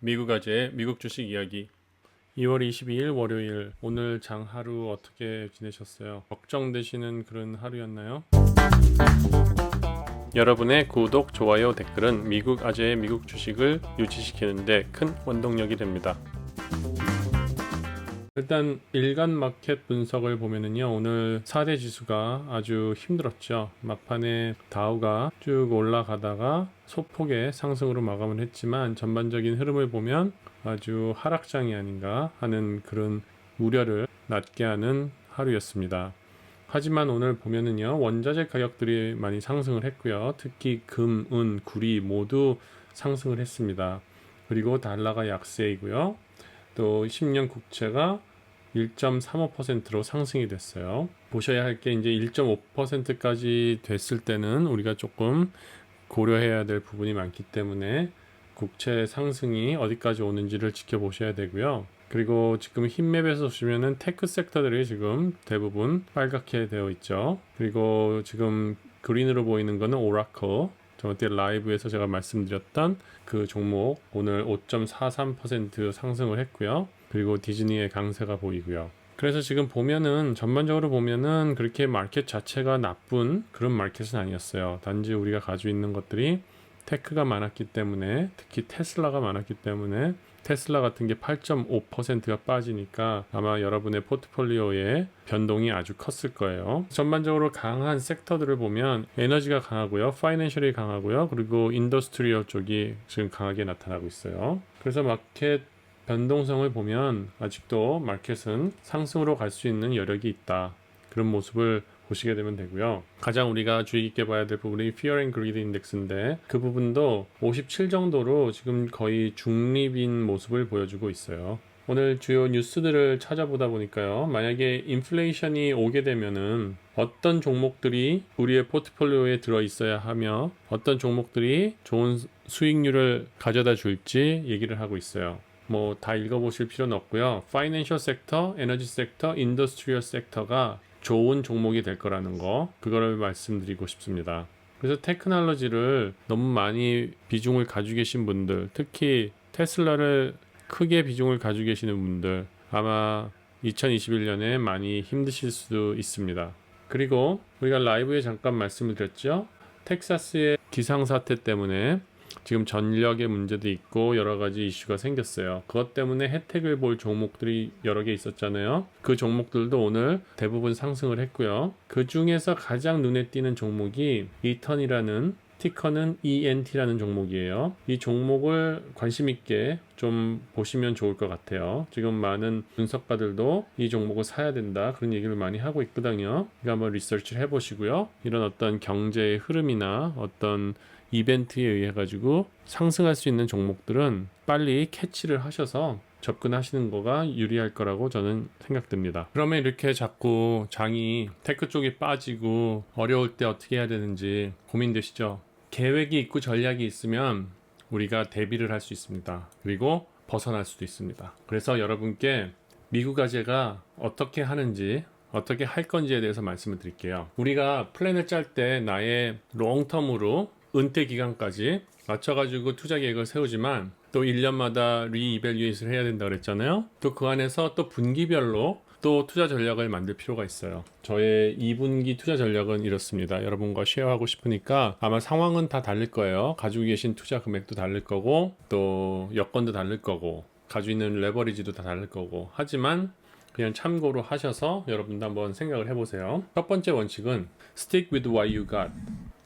미국 아재의 미국 주식 이야기 2월 22일 월요일 오늘 장 하루 어떻게 지내셨어요? 걱정되시는 그런 하루였나요? 여러분의 구독, 좋아요, 댓글은 미국 아재의 미국 주식을 유지시키는데 큰 원동력이 됩니다. 일단 일간 마켓 분석을 보면은요, 오늘 4대 지수가 아주 힘들었죠. 막판에 다우가 쭉 올라가다가 소폭의 상승으로 마감을 했지만 전반적인 흐름을 보면 아주 하락장이 아닌가 하는 그런 우려를 낳게 하는 하루였습니다. 하지만 오늘 보면은요, 원자재 가격들이 많이 상승을 했고요. 특히 금, 은, 구리 모두 상승을 했습니다. 그리고 달러가 약세이고요. 또 10년 국채가 1.35%로 상승이 됐어요. 보셔야 할 게 이제 1.5%까지 됐을 때는 우리가 조금 고려해야 될 부분이 많기 때문에 국채 상승이 어디까지 오는지를 지켜보셔야 되고요. 그리고 지금 흰맵에서 보시면은 테크 섹터들이 지금 대부분 빨갛게 되어 있죠. 그리고 지금 그린으로 보이는 거는 오라클. 저번에 라이브에서 제가 말씀드렸던 그 종목 오늘 5.43% 상승을 했고요. 그리고 디즈니의 강세가 보이고요. 그래서 지금 보면은 전반적으로 보면은 그렇게 마켓 자체가 나쁜 그런 마켓은 아니었어요. 단지 우리가 가지고 있는 것들이 테크가 많았기 때문에, 특히 테슬라가 많았기 때문에 테슬라 같은 게 8.5%가 빠지니까 아마 여러분의 포트폴리오의 변동이 아주 컸을 거예요. 전반적으로 강한 섹터들을 보면 에너지가 강하고요, 파이낸셜이 강하고요, 그리고 인더스트리얼 쪽이 지금 강하게 나타나고 있어요. 그래서 마켓 변동성을 보면 아직도 마켓은 상승으로 갈 수 있는 여력이 있다. 그런 모습을 보시게 되면 되고요. 가장 우리가 주의 깊게 봐야 될 부분이 Fear and Greed 인덱스인데 그 부분도 57 정도로 지금 거의 중립인 모습을 보여주고 있어요. 오늘 주요 뉴스들을 찾아보다 보니까요. 만약에 인플레이션이 오게 되면은 어떤 종목들이 우리의 포트폴리오에 들어 있어야 하며 어떤 종목들이 좋은 수익률을 가져다 줄지 얘기를 하고 있어요. 뭐 다 읽어보실 필요는 없고요. 파이낸셜 섹터, 에너지 섹터, 인더스트리얼 섹터가 좋은 종목이 될 거라는 거, 그거를 말씀드리고 싶습니다. 그래서 테크놀로지를 너무 많이 비중을 가지고 계신 분들, 특히 테슬라를 크게 비중을 가지고 계시는 분들 아마 2021년에 많이 힘드실 수도 있습니다. 그리고 우리가 라이브에 잠깐 말씀을 드렸죠. 텍사스의 기상사태 때문에 지금 전력의 문제도 있고 여러 가지 이슈가 생겼어요. 그것 때문에 혜택을 볼 종목들이 여러 개 있었잖아요. 그 종목들도 오늘 대부분 상승을 했고요. 그 중에서 가장 눈에 띄는 종목이 이턴이라는, 티커는 ENT라는 종목이에요. 이 종목을 관심 있게 좀 보시면 좋을 것 같아요. 지금 많은 분석가들도 이 종목을 사야 된다 그런 얘기를 많이 하고 있거든요. 그러니까 한번 리서치를 해보시고요. 이런 어떤 경제의 흐름이나 어떤 이벤트에 의해 가지고 상승할 수 있는 종목들은 빨리 캐치를 하셔서 접근하시는 거가 유리할 거라고 저는 생각됩니다. 그러면 이렇게 자꾸 장이 테크 쪽이 빠지고 어려울 때 어떻게 해야 되는지 고민되시죠? 계획이 있고 전략이 있으면 우리가 대비를 할 수 있습니다. 그리고 벗어날 수도 있습니다. 그래서 여러분께 미국 아재가 어떻게 하는지, 어떻게 할 건지에 대해서 말씀을 드릴게요. 우리가 플랜을 짤 때 나의 롱텀으로 은퇴 기간까지 맞춰가지고 투자 계획을 세우지만 또 1년마다 리이밸류에이트를 해야 된다 그랬잖아요. 또 그 안에서 또 분기별로 또 투자 전략을 만들 필요가 있어요. 저의 2분기 투자 전략은 이렇습니다. 여러분과 쉐어하고 싶으니까 아마 상황은 다 다를 거예요. 가지고 계신 투자 금액도 다를 거고 또 여건도 다를 거고 가지고 있는 레버리지도 다 다를 거고, 하지만 그냥 참고로 하셔서 여러분도 한번 생각을 해보세요. 첫 번째 원칙은 Stick with what you got.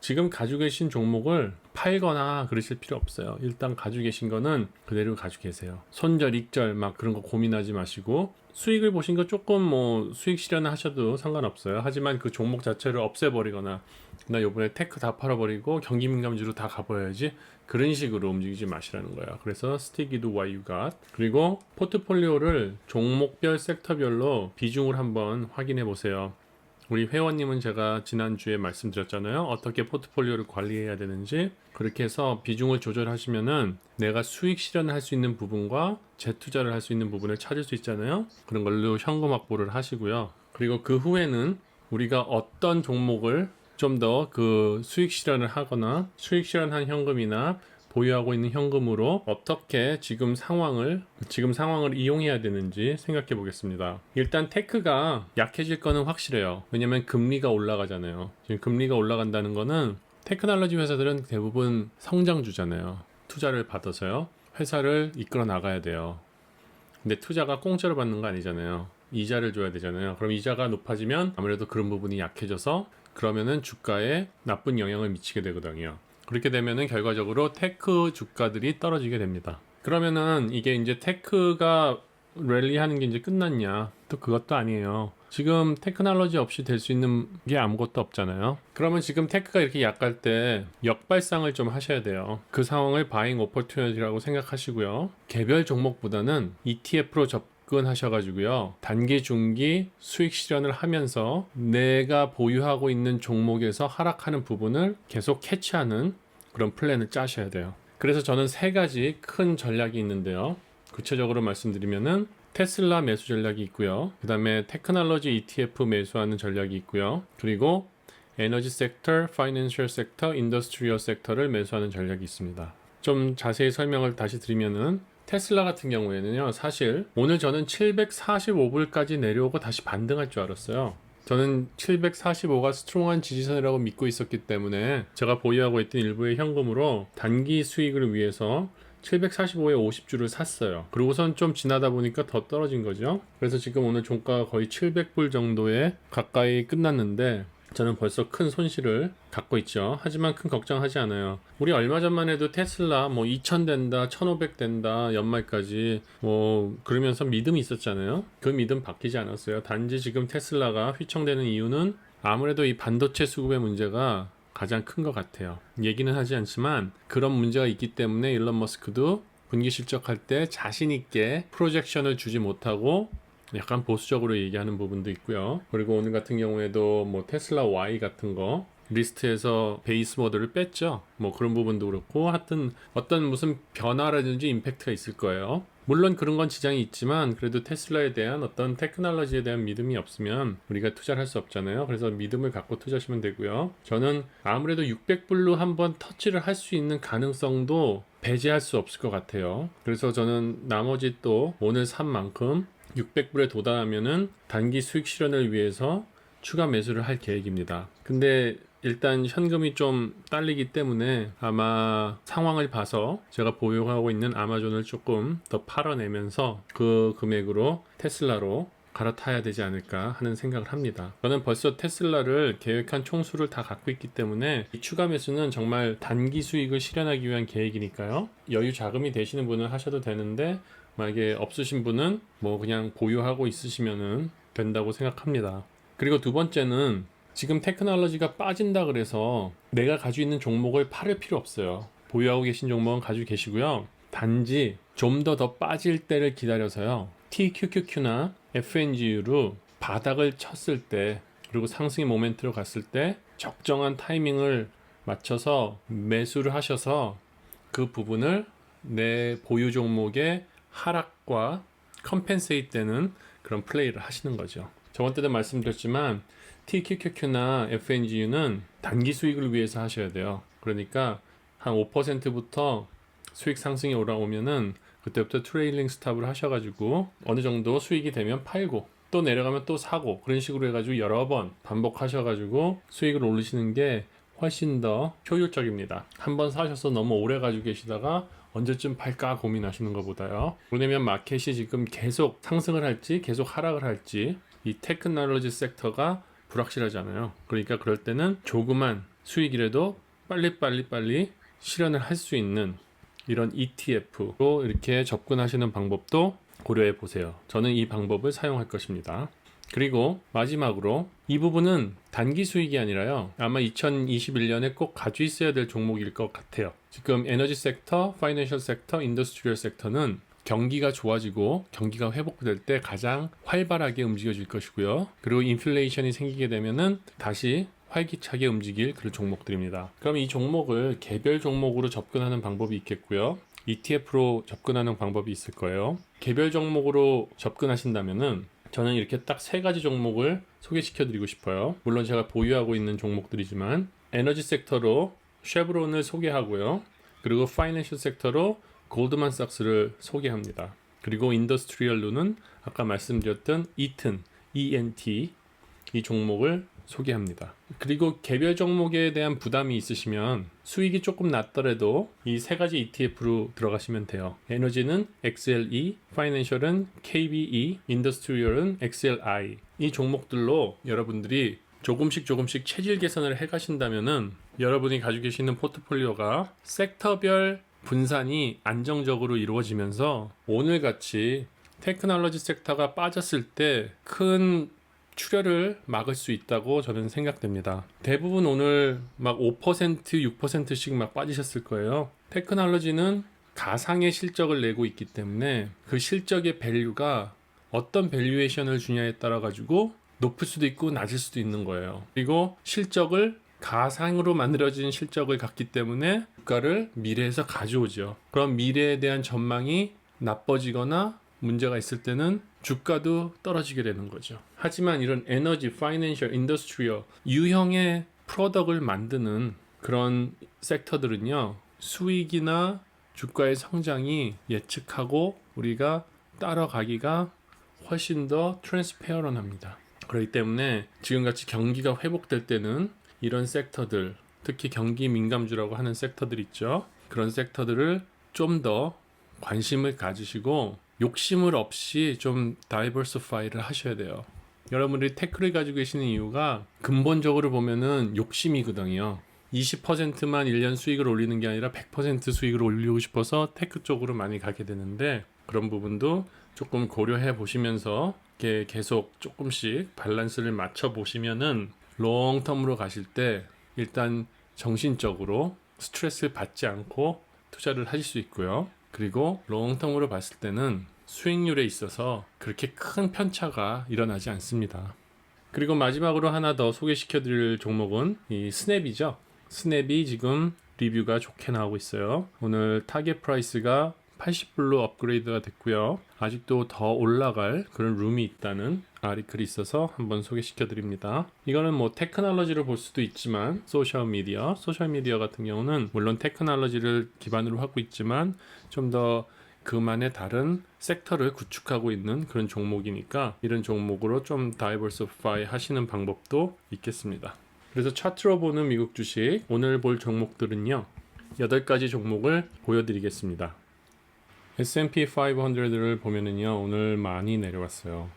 지금 가지고 계신 종목을 팔거나 그러실 필요 없어요. 일단 가지고 계신 거는 그대로 가지고 계세요. 손절, 익절 막 그런 거 고민하지 마시고, 수익을 보신 거 조금 뭐 수익 실현하셔도 상관없어요. 하지만 그 종목 자체를 없애버리거나 나 요번에 테크 다 팔아버리고 경기 민감주로 다 가버려야지, 그런 식으로 움직이지 마시라는 거예요. 그래서 stick with what you got. 그리고 포트폴리오를 종목별, 섹터별로 비중을 한번 확인해 보세요. 우리 회원님은 제가 지난주에 말씀드렸잖아요. 어떻게 포트폴리오를 관리해야 되는지. 그렇게 해서 비중을 조절하시면은 내가 수익 실현을 할 수 있는 부분과 재투자를 할 수 있는 부분을 찾을 수 있잖아요. 그런 걸로 현금 확보를 하시고요. 그리고 그 후에는 우리가 어떤 종목을 좀 더 그 수익 실현을 하거나 수익 실현한 현금이나 보유하고 있는 현금으로 어떻게 지금 상황을 이용해야 되는지 생각해 보겠습니다. 일단 테크가 약해질 거는 확실해요. 왜냐면 금리가 올라가잖아요. 지금 금리가 올라간다는 거는 테크놀로지 회사들은 대부분 성장주잖아요. 투자를 받아서요. 회사를 이끌어 나가야 돼요. 근데 투자가 공짜로 받는 거 아니잖아요. 이자를 줘야 되잖아요. 그럼 이자가 높아지면 아무래도 그런 부분이 약해져서 그러면은 주가에 나쁜 영향을 미치게 되거든요. 그렇게 되면은 결과적으로 테크 주가들이 떨어지게 됩니다. 그러면은 이게 이제 테크가 랠리하는 게 이제 끝났냐? 또 그것도 아니에요. 지금 테크놀로지 없이 될 수 있는 게 아무것도 없잖아요. 그러면 지금 테크가 이렇게 약할 때 역발상을 좀 하셔야 돼요. 그 상황을 바잉 오퍼튜니티라고 생각하시고요. 개별 종목보다는 ETF로 접근하셔가지고요. 단기, 중기 수익 실현을 하면서 내가 보유하고 있는 종목에서 하락하는 부분을 계속 캐치하는 그런 플랜을 짜셔야 돼요. 그래서 저는 세 가지 큰 전략이 있는데요. 구체적으로 말씀드리면은 테슬라 매수 전략이 있고요. 그 다음에 테크놀로지 ETF 매수하는 전략이 있고요. 그리고 에너지 섹터, 파이낸셜 섹터, 인더스트리얼 섹터를 매수하는 전략이 있습니다. 좀 자세히 설명을 다시 드리면은 테슬라 같은 경우에는요. 사실 오늘 저는 745불까지 내려오고 다시 반등할 줄 알았어요. 저는 745가 스트롱한 지지선이라고 믿고 있었기 때문에 제가 보유하고 있던 일부의 현금으로 단기 수익을 위해서 745에 50주를 샀어요. 그러고선 좀 지나다 보니까 더 떨어진 거죠. 그래서 지금 오늘 종가가 거의 700불 정도에 가까이 끝났는데 저는 벌써 큰 손실을 갖고 있죠. 하지만 큰 걱정하지 않아요. 우리 얼마 전만 해도 테슬라 2000 된다, 1500 된다, 연말까지 그러면서 믿음이 있었잖아요. 그 믿음 바뀌지 않았어요. 단지 지금 테슬라가 휘청되는 이유는 아무래도 이 반도체 수급의 문제가 가장 큰 것 같아요. 얘기는 하지 않지만 그런 문제가 있기 때문에 일론 머스크도 분기 실적할 때 자신 있게 프로젝션을 주지 못하고 약간 보수적으로 얘기하는 부분도 있고요. 그리고 오늘 같은 경우에도 테슬라 Y 같은 거 리스트에서 베이스 모델을 뺐죠. 그런 부분도 그렇고 하여튼 어떤 무슨 변화라든지 임팩트가 있을 거예요. 물론 그런 건 지장이 있지만 그래도 테슬라에 대한 어떤 테크놀로지에 대한 믿음이 없으면 우리가 투자를 할 수 없잖아요. 그래서 믿음을 갖고 투자하시면 되고요. 저는 아무래도 600불로 한번 터치를 할 수 있는 가능성도 배제할 수 없을 것 같아요. 그래서 저는 나머지 또 오늘 산 만큼 600불에 도달하면은 단기 수익 실현을 위해서 추가 매수를 할 계획입니다. 근데 일단 현금이 좀 딸리기 때문에 아마 상황을 봐서 제가 보유하고 있는 아마존을 조금 더 팔아내면서 그 금액으로 테슬라로 갈아타야 되지 않을까 하는 생각을 합니다. 저는 벌써 테슬라를 계획한 총수를 다 갖고 있기 때문에 이 추가 매수는 정말 단기 수익을 실현하기 위한 계획이니까요. 여유 자금이 되시는 분은 하셔도 되는데 만약에 없으신 분은 그냥 보유하고 있으시면 된다고 생각합니다. 그리고 두 번째는 지금 테크놀로지가 빠진다 그래서 내가 가지고 있는 종목을 팔을 필요 없어요. 보유하고 계신 종목은 가지고 계시고요. 단지 좀 더 빠질 때를 기다려서요. TQQQ나 FNGU로 바닥을 쳤을 때 그리고 상승의 모멘트로 갔을 때 적정한 타이밍을 맞춰서 매수를 하셔서 그 부분을 내 보유 종목의 하락과 컴펜세이트 되는 그런 플레이를 하시는 거죠. 저번 때도 말씀드렸지만 TQQQ나 FNGU는 단기 수익을 위해서 하셔야 돼요. 그러니까 한 5%부터 수익 상승이 올라오면은 그때부터 트레일링 스탑을 하셔가지고 어느 정도 수익이 되면 팔고 또 내려가면 또 사고 그런 식으로 해가지고 여러 번 반복하셔가지고 수익을 올리시는 게 훨씬 더 효율적입니다. 한번 사셔서 너무 오래 가지고 계시다가 언제쯤 팔까 고민하시는 것보다요. 왜냐면 마켓이 지금 계속 상승을 할지 계속 하락을 할지 이 테크놀로지 섹터가 불확실하잖아요. 그러니까 그럴 때는 조그만 수익이라도 빨리 실현을 할 수 있는 이런 ETF로 이렇게 접근하시는 방법도 고려해 보세요. 저는 이 방법을 사용할 것입니다. 그리고 마지막으로 이 부분은 단기 수익이 아니라요. 아마 2021년에 꼭 가지고 있어야 될 종목일 것 같아요. 지금 에너지 섹터, 파이낸셜 섹터, 인더스트리얼 섹터는 경기가 좋아지고 경기가 회복될 때 가장 활발하게 움직여질 것이고요. 그리고 인플레이션이 생기게 되면은 다시 활기차게 움직일 그런 종목들입니다. 그럼 이 종목을 개별 종목으로 접근하는 방법이 있겠고요. ETF로 접근하는 방법이 있을 거예요. 개별 종목으로 접근하신다면은 저는 이렇게 딱 세 가지 종목을 소개시켜 드리고 싶어요. 물론 제가 보유하고 있는 종목들이지만 에너지 섹터로 쉐브론을 소개하고요. 그리고 파이낸셜 섹터로 골드만삭스를 소개합니다. 그리고 인더스트리얼로는 아까 말씀드렸던 이튼, ENT 이 종목을 소개합니다. 그리고 개별 종목에 대한 부담이 있으시면 수익이 조금 낮더라도 이 세 가지 ETF로 들어가시면 돼요. 에너지는 XLE, 파이낸셜은 KBE, 인더스트리얼은 XLI. 이 종목들로 여러분들이 조금씩 체질 개선을 해 가신다면은 여러분이 가지고 계시는 포트폴리오가 섹터별 분산이 안정적으로 이루어지면서 오늘같이 테크놀로지 섹터가 빠졌을 때 큰 출혈을 막을 수 있다고 저는 생각됩니다. 대부분 오늘 막 5%, 6%씩 막 빠지셨을 거예요. 테크놀로지는 가상의 실적을 내고 있기 때문에 그 실적의 밸류가 어떤 밸류에이션을 주냐에 따라 가지고 높을 수도 있고 낮을 수도 있는 거예요. 그리고 실적을 가상으로 만들어진 실적을 갖기 때문에 주가를 미래에서 가져오죠. 그럼 미래에 대한 전망이 나빠지거나 문제가 있을 때는 주가도 떨어지게 되는 거죠. 하지만 이런 에너지, 파이낸셜, 인더스트리얼 유형의 프로덕트를 만드는 그런 섹터들은요, 수익이나 주가의 성장이 예측하고 우리가 따라가기가 훨씬 더 트랜스페어런합니다. 그렇기 때문에 지금같이 경기가 회복될 때는 이런 섹터들, 특히 경기 민감주라고 하는 섹터들 있죠. 그런 섹터들을 좀 더 관심을 가지시고 욕심을 없이 좀 다이버시파이를 하셔야 돼요. 여러분들이 테크를 가지고 계시는 이유가 근본적으로 보면은 욕심이거든요. 20%만 1년 수익을 올리는 게 아니라 100% 수익을 올리고 싶어서 테크 쪽으로 많이 가게 되는데 그런 부분도 조금 고려해 보시면서 이렇게 계속 조금씩 밸런스를 맞춰 보시면은 롱텀으로 가실 때 일단 정신적으로 스트레스를 받지 않고 투자를 하실 수 있고요. 그리고 롱텀으로 봤을 때는 수익률에 있어서 그렇게 큰 편차가 일어나지 않습니다. 그리고 마지막으로 하나 더 소개시켜 드릴 종목은 이 스냅이죠. 스냅이 지금 리뷰가 좋게 나오고 있어요. 오늘 타겟 프라이스가 80불로 업그레이드가 됐고요. 아직도 더 올라갈 그런 룸이 있다는 아티클이 있어서 한번 소개시켜 드립니다. 이거는 뭐 테크놀로지를 볼 수도 있지만 소셜미디어 같은 경우는 물론 테크놀로지를 기반으로 하고 있지만 좀 더 그만의 다른 섹터를 구축하고 있는 그런 종목이니까 이런 종목으로 좀 다이버시파이 하시는 방법도 있겠습니다. 그래서 차트로 보는 미국 주식 오늘 볼 종목들은요 8가지 종목을 보여드리겠습니다. S&P 500를 보면은요 오늘 많이 내려왔어요.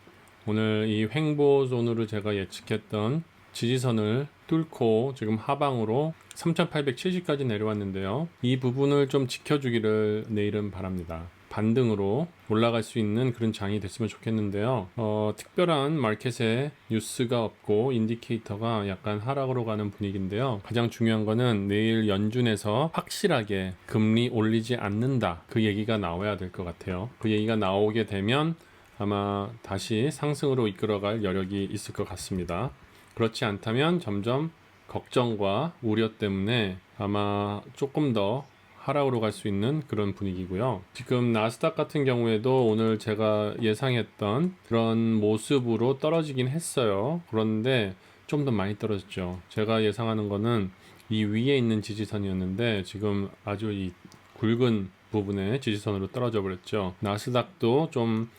오늘 이 횡보존으로 제가 예측했던 지지선을 뚫고 지금 하방으로 3870까지 내려왔는데요. 이 부분을 좀 지켜주기를 내일은 바랍니다. 반등으로 올라갈 수 있는 그런 장이 됐으면 좋겠는데요. 특별한 마켓에 뉴스가 없고 인디케이터가 약간 하락으로 가는 분위기인데요. 가장 중요한 거는 내일 연준에서 확실하게 금리 올리지 않는다. 그 얘기가 나와야 될 것 같아요. 그 얘기가 나오게 되면 아마 다시 상승으로 이끌어갈 여력이 있을 것 같습니다. 그렇지 않다면 점점 걱정과 우려 때문에 아마 조금 더 하락으로 갈 수 있는 그런 분위기고요. 지금 나스닥 같은 경우에도 오늘 제가 예상했던 그런 모습으로 떨어지긴 했어요. 그런데 좀 더 많이 떨어졌죠. 제가 예상하는 거는 이 위에 있는 지지선이었는데 지금 아주 이 굵은 부분에 지지선으로 떨어져 버렸죠. 나스닥도 좀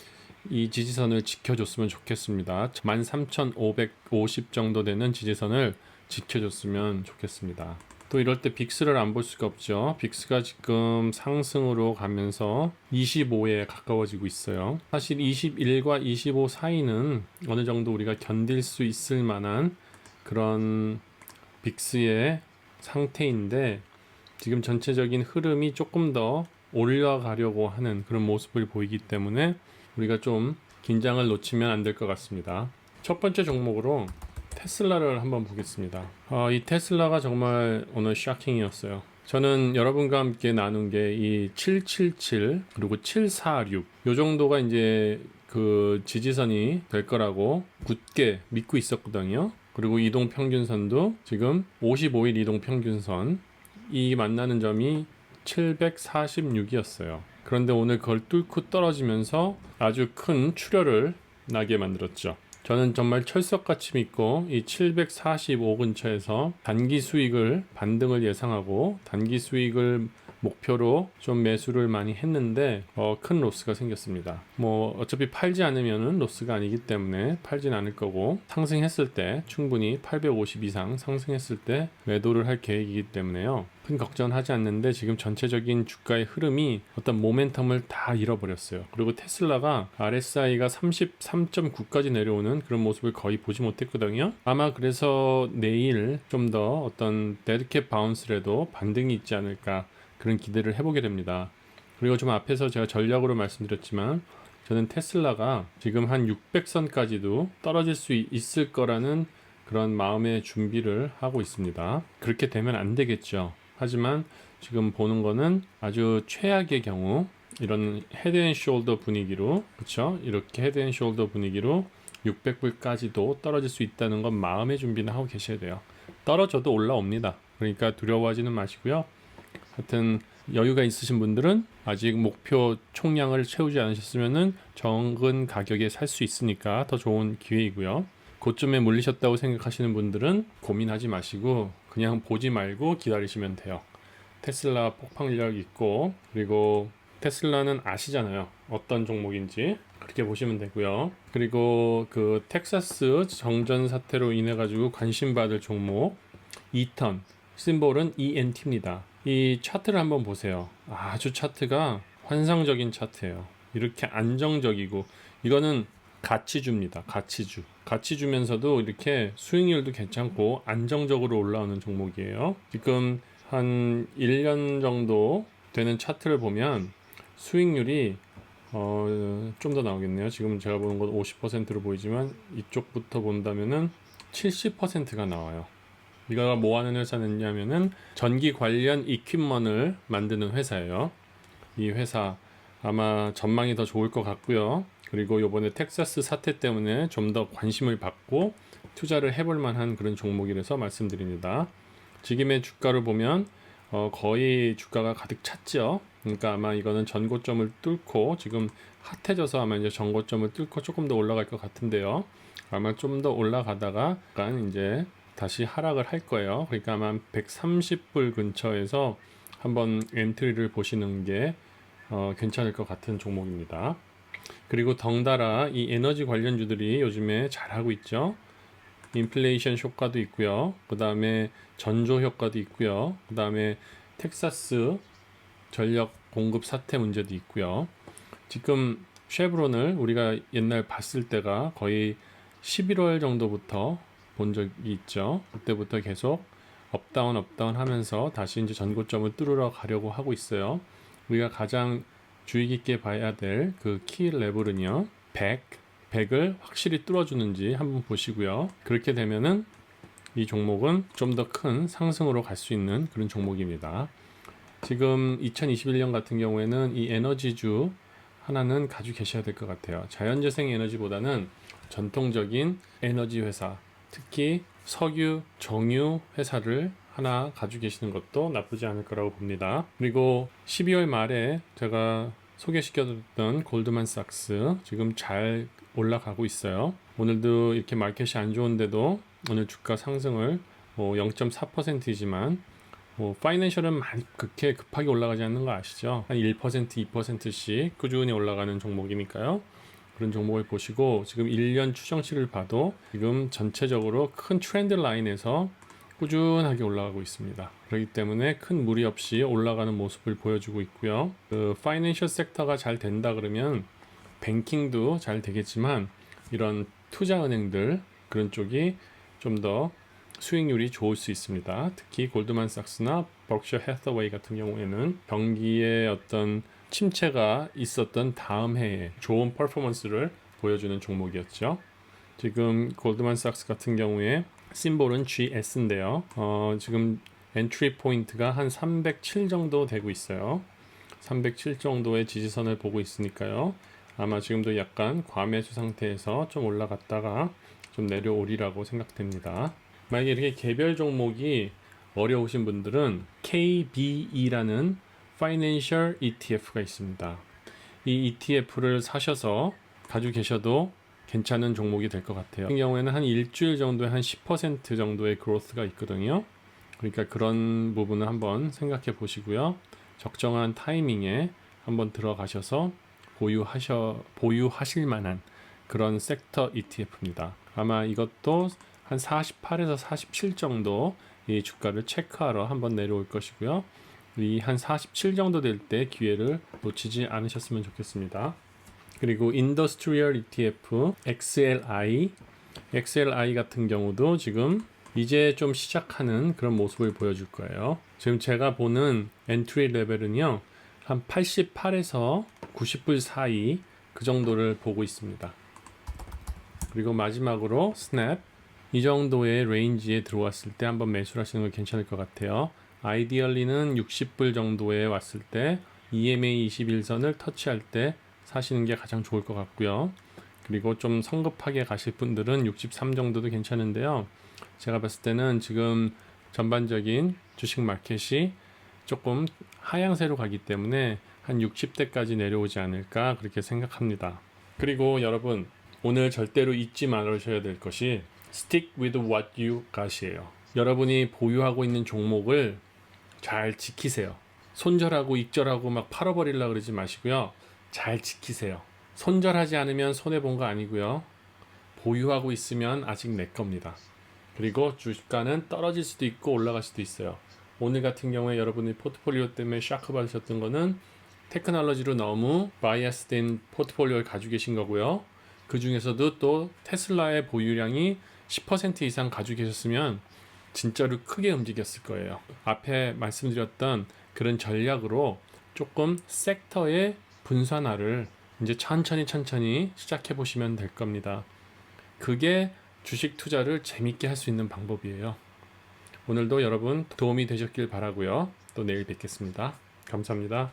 이 지지선을 지켜줬으면 좋겠습니다. 13,550 정도 되는 지지선을 지켜줬으면 좋겠습니다. 또 이럴 때 빅스를 안 볼 수가 없죠. 빅스가 지금 상승으로 가면서 25에 가까워지고 있어요. 사실 21과 25 사이는 어느 정도 우리가 견딜 수 있을 만한 그런 빅스의 상태인데 지금 전체적인 흐름이 조금 더 올라가려고 하는 그런 모습을 보이기 때문에 우리가 좀 긴장을 놓치면 안 될 것 같습니다. 첫 번째 종목으로 테슬라를 한번 보겠습니다. 이 테슬라가 정말 오늘 샤킹이었어요. 저는 여러분과 함께 나눈 게 이 777 그리고 746 요 정도가 이제 그 지지선이 될 거라고 굳게 믿고 있었거든요. 그리고 이동평균선도 지금 55일 이동평균선 이 만나는 점이 746이었어요. 그런데 오늘 그걸 뚫고 떨어지면서 아주 큰 출혈을 나게 만들었죠. 저는 정말 철석같이 믿고 이 745 근처에서 단기 수익을 반등을 예상하고 단기 수익을 목표로 좀 매수를 많이 했는데 큰 로스가 생겼습니다. 뭐 어차피 팔지 않으면은 로스가 아니기 때문에 팔진 않을 거고, 상승했을 때 충분히 850 이상 상승했을 때 매도를 할 계획이기 때문에요. 큰 걱정은 하지 않는데 지금 전체적인 주가의 흐름이 어떤 모멘텀을 다 잃어버렸어요. 그리고 테슬라가 RSI가 33.9까지 내려오는 그런 모습을 거의 보지 못했거든요. 아마 그래서 내일 좀 더 어떤 데드캣 바운스라도 반등이 있지 않을까, 그런 기대를 해보게 됩니다. 그리고 좀 앞에서 제가 전략으로 말씀드렸지만 저는 테슬라가 지금 한 600선까지도 떨어질 수 있을 거라는 그런 마음의 준비를 하고 있습니다. 그렇게 되면 안 되겠죠. 하지만 지금 보는 거는 아주 최악의 경우, 이런 헤드앤숄더 분위기로, 그렇죠? 이렇게 헤드앤숄더 분위기로 600불까지도 떨어질 수 있다는 건 마음의 준비는 하고 계셔야 돼요. 떨어져도 올라옵니다. 그러니까 두려워하지는 마시고요. 하여튼 여유가 있으신 분들은 아직 목표 총량을 채우지 않으셨으면은 적은 가격에 살 수 있으니까 더 좋은 기회이고요. 고점에 물리셨다고 생각하시는 분들은 고민하지 마시고 그냥 보지 말고 기다리시면 돼요. 테슬라 폭발력 있고, 그리고 테슬라는 아시잖아요. 어떤 종목인지. 그렇게 보시면 되고요. 그리고 그 텍사스 정전 사태로 인해 가지고 관심 받을 종목 2턴, 심볼은 ENT입니다. 이 차트를 한번 보세요. 아주 차트가 환상적인 차트예요. 이렇게 안정적이고, 이거는 가치주입니다. 가치주면서도 이렇게 수익률도 괜찮고 안정적으로 올라오는 종목이에요. 지금 한 1년 정도 되는 차트를 보면 수익률이 좀 더 나오겠네요. 지금 제가 보는 건 50%로 보이지만 이쪽부터 본다면은 70%가 나와요. 이가 뭐 하는 회사냐면은 전기 관련 이퀴먼을 만드는 회사예요. 이 회사 아마 전망이 더 좋을 것 같고요. 그리고 요번에 텍사스 사태 때문에 좀 더 관심을 받고 투자를 해볼 만한 그런 종목이라서 말씀드립니다. 지금의 주가를 보면 거의 주가가 가득 찼죠. 그러니까 아마 이거는 전고점을 뚫고 지금 핫해져서 아마 이제 전고점을 뚫고 조금 더 올라갈 것 같은데요. 아마 좀 더 올라가다가 약간 이제 다시 하락을 할 거예요. 그러니까 아마 130불 근처에서 한번 엔트리를 보시는 게 괜찮을 것 같은 종목입니다. 그리고 덩달아 이 에너지 관련주들이 요즘에 잘하고 있죠. 인플레이션 효과도 있고요. 그 다음에 전조 효과도 있고요. 그 다음에 텍사스 전력 공급 사태 문제도 있고요. 지금 쉐브론을 우리가 옛날 봤을 때가 거의 11월 정도부터 본 적이 있죠. 그때부터 계속 업다운 하면서 다시 이제 전고점을 뚫으러 가려고 하고 있어요. 우리가 가장 주의 깊게 봐야 될 그 키 레벨은요, 100을 확실히 뚫어주는지 한번 보시고요. 그렇게 되면은 이 종목은 좀 더 큰 상승으로 갈 수 있는 그런 종목입니다. 지금 2021년 같은 경우에는 이 에너지주 하나는 가지고 계셔야 될 것 같아요. 자연재생 에너지보다는 전통적인 에너지 회사, 특히 석유, 정유 회사를 하나 가지고 계시는 것도 나쁘지 않을 거라고 봅니다. 그리고 12월 말에 제가 소개시켜드렸던 골드만삭스 지금 잘 올라가고 있어요. 오늘도 이렇게 마켓이 안 좋은데도 오늘 주가 상승을 0.4%이지만 파이낸셜은 많이 그렇게 급하게 올라가지 않는 거 아시죠? 한 1%, 2%씩 꾸준히 올라가는 종목이니까요. 그런 종목을 보시고 지금 1년 추정치를 봐도 지금 전체적으로 큰 트렌드 라인에서 꾸준하게 올라가고 있습니다. 그렇기 때문에 큰 무리 없이 올라가는 모습을 보여주고 있고요. 그 파이낸셜 섹터가 잘 된다 그러면 뱅킹도 잘 되겠지만 이런 투자은행들 그런 쪽이 좀 더 수익률이 좋을 수 있습니다. 특히 골드만삭스나 버크셔 해서웨이 같은 경우에는 경기의 어떤 침체가 있었던 다음 해에 좋은 퍼포먼스를 보여주는 종목이었죠. 지금 골드만삭스 같은 경우에 심볼은 GS인데요. 지금 엔트리 포인트가 한 307 정도 되고 있어요. 307 정도의 지지선을 보고 있으니까요. 아마 지금도 약간 과매수 상태에서 좀 올라갔다가 좀 내려오리라고 생각됩니다. 만약에 이렇게 개별 종목이 어려우신 분들은 KBE라는 파이낸셜 ETF가 있습니다. 이 ETF를 사셔서 가지고 계셔도 괜찮은 종목이 될 것 같아요. 같은 경우에는 한 일주일 정도에 한 10% 정도의 그로스가 있거든요. 그러니까 그런 부분을 한번 생각해 보시고요. 적정한 타이밍에 한번 들어가셔서 보유하실 만한 그런 섹터 ETF입니다. 아마 이것도 한 48에서 47 정도 이 주가를 체크하러 한번 내려올 것이고요. 이 한 47 정도 될 때 기회를 놓치지 않으셨으면 좋겠습니다. 그리고 인더스트리얼 ETF XLI 같은 경우도 지금 이제 좀 시작하는 그런 모습을 보여줄 거예요. 지금 제가 보는 엔트리 레벨은요, 한 88에서 90불 사이 그 정도를 보고 있습니다. 그리고 마지막으로 스냅, 이 정도의 레인지에 들어왔을 때 한번 매수를 하시는 거 괜찮을 것 같아요. 아이디얼리는 60불 정도에 왔을 때 EMA 21선을 터치할 때 사시는 게 가장 좋을 것 같고요. 그리고 좀 성급하게 가실 분들은 63 정도도 괜찮은데요. 제가 봤을 때는 지금 전반적인 주식 마켓이 조금 하향세로 가기 때문에 한 60대까지 내려오지 않을까 그렇게 생각합니다. 그리고 여러분, 오늘 절대로 잊지 말으셔야 될 것이 Stick with what you got이에요. 여러분이 보유하고 있는 종목을 잘 지키세요. 손절하고 익절하고 막 팔아버리려고 그러지 마시고요. 잘 지키세요. 손절하지 않으면 손해본 거 아니고요. 보유하고 있으면 아직 내 겁니다. 그리고 주가는 떨어질 수도 있고 올라갈 수도 있어요. 오늘 같은 경우에 여러분이 포트폴리오 때문에 샤크 받으셨던 거는 테크놀로지로 너무 바이어스된 포트폴리오를 가지고 계신 거고요. 그 중에서도 또 테슬라의 보유량이 10% 이상 가지고 계셨으면 진짜로 크게 움직였을 거예요. 앞에 말씀드렸던 그런 전략으로 조금 섹터의 분산화를 이제 천천히 시작해 보시면 될 겁니다. 그게 주식 투자를 재밌게 할 수 있는 방법이에요. 오늘도 여러분 도움이 되셨길 바라고요. 또 내일 뵙겠습니다. 감사합니다.